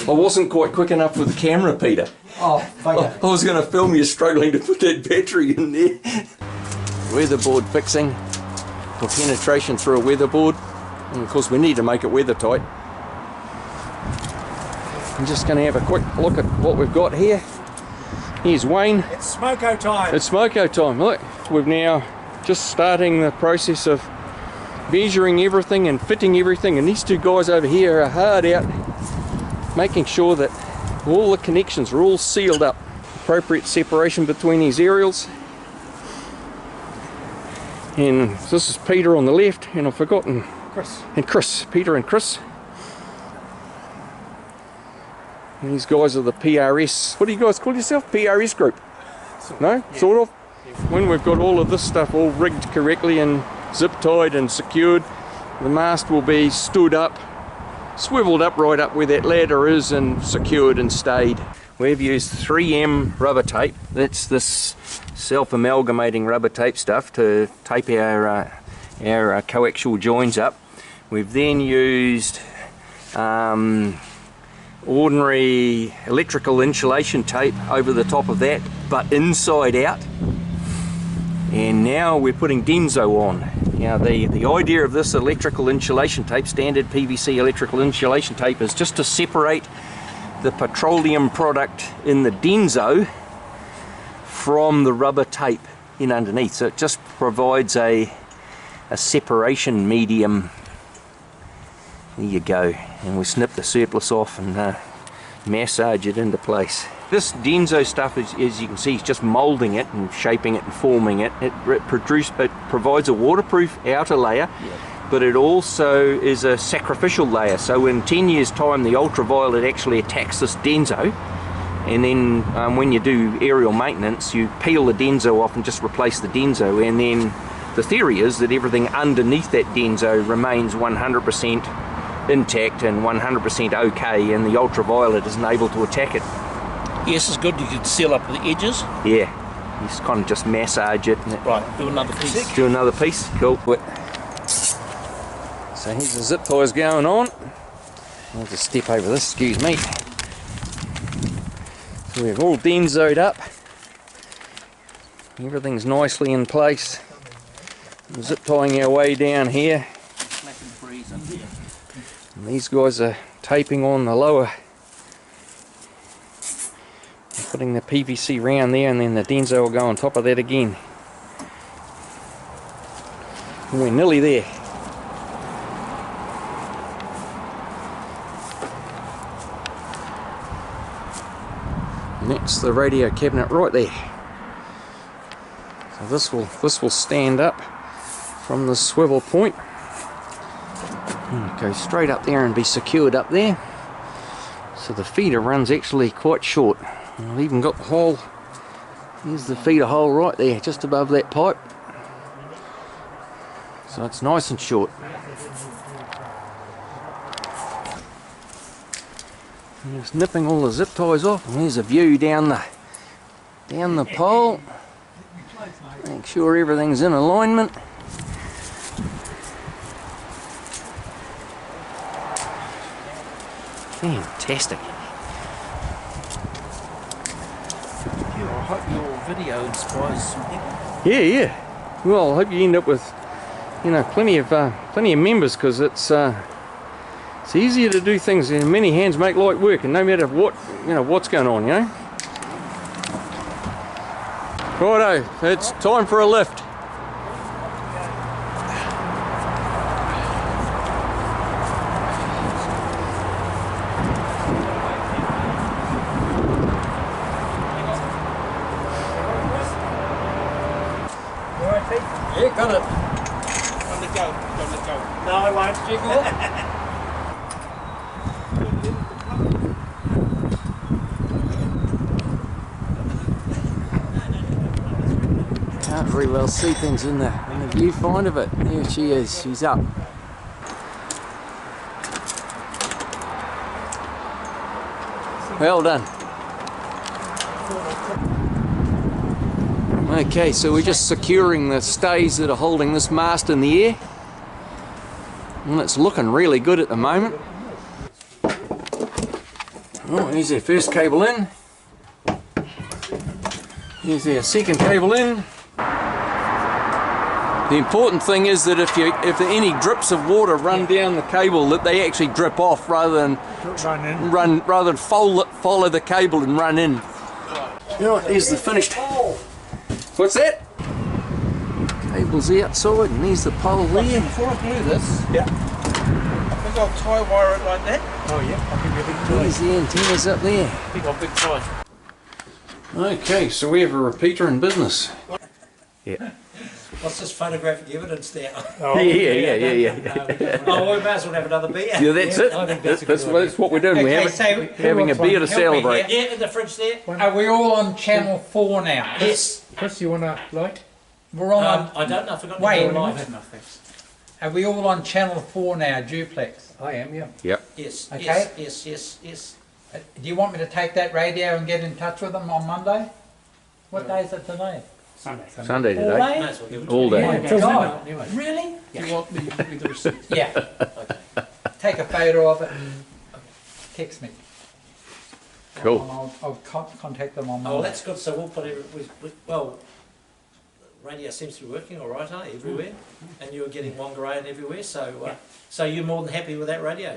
I wasn't quite quick enough with the camera, Peter. Oh, bugger. I was going to film you struggling to put that battery in there. Weatherboard fixing for penetration through a weatherboard. And of course we need to make it weather tight. I'm just going to have a quick look at what we've got here. Here's Wayne. It's smoko time. It's smoko time. Look, we're now just starting the process of measuring everything and fitting everything, and these two guys over here are hard out making sure that all the connections are all sealed up. Appropriate separation between these aerials. And this is Peter on the left, and I've forgotten Chris. And Chris, Peter and Chris. And these guys are the PRS. What do you guys call yourself? PRS group? No? Yeah. Sort of? Yeah. When we've got all of this stuff all rigged correctly and zip tied and secured, the mast will be stood up, swiveled up right up where that ladder is, and secured and stayed. We've used 3M rubber tape. That's this self-amalgamating rubber tape stuff to tape our coaxial joins up. We've then used ordinary electrical insulation tape over the top of that, but inside out. And now we're putting Denso on. Now the idea of this electrical insulation tape, standard PVC electrical insulation tape, is just to separate the petroleum product in the Denso from the rubber tape in underneath. So it just provides a separation medium. There you go. And we snip the surplus off and massage it into place. This Denso stuff, as you can see, is just moulding it and shaping it and forming it. It provides a waterproof outer layer, but it also is a sacrificial layer. So in 10 years time the ultraviolet actually attacks this Denso, and then when you do aerial maintenance you peel the Denso off and just replace the Denso, and then the theory is that everything underneath that Denso remains 100% intact and 100% okay, and the ultraviolet isn't able to attack it. Yes, it's good. You can seal up the edges. Yeah, you just kind of just massage it. And right, do another piece. Do another piece, cool. So here's the zip ties going on. I'll just step over this, excuse me. So we've all Denso'd up. Everything's nicely in place. We're zip tying our way down here. And these guys are taping on the lower. They're putting the PVC round there, and then the Denso will go on top of that again. And we're nearly there. And that's the radio cabinet right there. So this will stand up from the swivel point. And go straight up there and be secured up there. So the feeder run's actually quite short. And I've even got the hole. Here's the feeder hole right there, just above that pipe. So it's nice and short. And just nipping all the zip ties off, and there's a view down the pole. Make sure everything's in alignment. Fantastic. I hope your video inspires some people. Yeah. Well, I hope you end up with, plenty of members, because it's easier to do things. Many hands make light work, and no matter what, what's going on, Righto, it's time for a lift. Yeah, got it. Don't let go. No, I won't. Can't very well see things in the viewfinder, but there she is. She's up. Well done. Okay, so we're just securing the stays that are holding this mast in the air, and it's looking really good at the moment. Oh, here's our first cable in. Here's our second cable in. The important thing is that if any drips of water run down the cable, that they actually drip off rather than follow the cable and run in. You know what? Here's the finished. What's that? Cable's outside, and there's the pole there. Before I glue this, Yeah. I think I'll tie wire it like that. Oh yeah, I'll give you a big There's the antennas up there. I think I'll big tie. Okay, so we have a repeater in business. Yeah. What's this photographic evidence now? Oh, yeah. Oh, we may as well have another beer. Yeah, that's it. I think that's a That's good what we're doing. Okay, We're so having a beer to celebrate. Yeah, in the fridge there. are we all on channel 4 now? Yes. Chris, you want a light? We're all on. I don't know if I got Wait. any light. Are we all on channel 4 now, duplex? I am, yeah. Yep. Yes. Okay. Yes. Do you want me to take that radio and get in touch with them on Monday? What day is it today? Sunday All today. day? May as well give it All to day. My God, really? Do you want me to give you the receipt? Yeah. Take a photo of it and text me. Cool. And I'll contact them on Oh, Monday. well, that's good. So we'll put well, radio seems to be working all right, huh? Everywhere, and you're getting Whangarei and everywhere. So, so you're more than happy with that radio?